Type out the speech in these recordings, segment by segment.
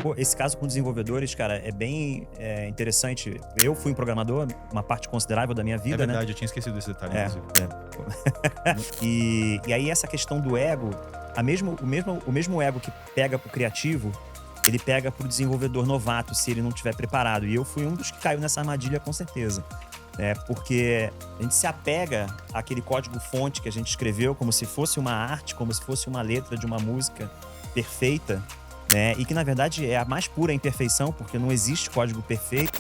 Pô, esse caso com desenvolvedores, cara, é bem interessante. Eu fui um programador, uma parte considerável da minha É vida, né? verdade, eu tinha esquecido desse detalhe, É, inclusive. e aí essa questão do ego, o mesmo ego que pega pro criativo, ele pega pro desenvolvedor novato, se ele não estiver preparado. E eu fui um dos que caiu nessa armadilha, com certeza. Porque a gente se apega àquele código-fonte que a gente escreveu como se fosse uma arte, como se fosse uma letra de uma música perfeita, né? E que, na verdade, é a mais pura imperfeição, porque não existe código perfeito.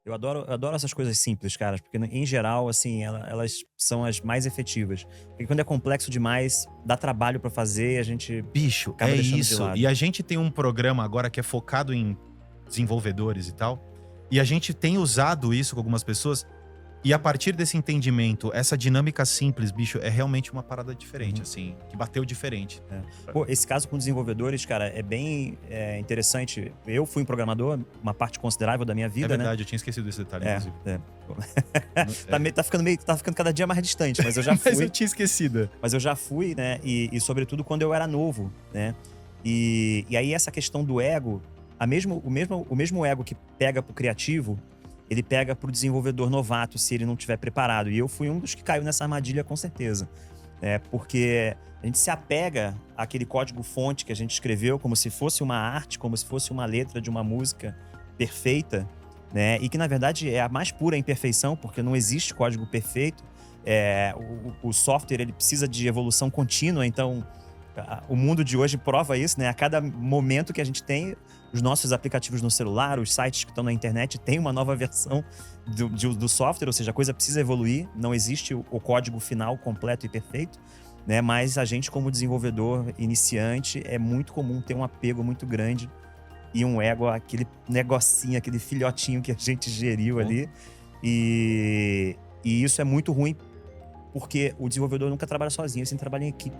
Eu adoro essas coisas simples, cara, porque, em geral, assim, elas são as mais efetivas. Porque quando é complexo demais, dá trabalho pra fazer e a gente Bicho, acaba é deixando de isso. lado. E a gente tem um programa agora que é focado em desenvolvedores e tal. E a gente tem usado isso com algumas pessoas. E a partir desse entendimento, essa dinâmica simples, bicho, é realmente uma parada diferente, Uhum. assim, que bateu diferente. Pô, esse caso com desenvolvedores, cara, é bem interessante. Eu fui um programador, uma parte considerável da minha É vida, né? verdade, eu tinha esquecido desse detalhe, inclusive. Pô. É. Tá ficando cada dia mais distante, mas eu já Mas fui. eu tinha esquecido. Mas eu já fui, né? E sobretudo quando eu era novo, né? E aí essa questão do ego, o mesmo ego que pega pro criativo, ele pega pro desenvolvedor novato, se ele não estiver preparado. E eu fui um dos que caiu nessa armadilha, com certeza. Porque a gente se apega àquele código-fonte que a gente escreveu como se fosse uma arte, como se fosse uma letra de uma música perfeita, né? E que, na verdade, é a mais pura imperfeição, porque não existe código perfeito. O software, ele precisa de evolução contínua, então o mundo de hoje prova isso, né? A cada momento que a gente tem, os nossos aplicativos no celular, os sites que estão na internet, tem uma nova versão do software, ou seja, a coisa precisa evoluir, não existe o código final completo e perfeito, né? Mas a gente, como desenvolvedor iniciante, é muito comum ter um apego muito grande e um ego, aquele negocinho, aquele filhotinho que a gente geriu ali. E isso é muito ruim, porque o desenvolvedor nunca trabalha sozinho, ele sempre trabalha em equipe.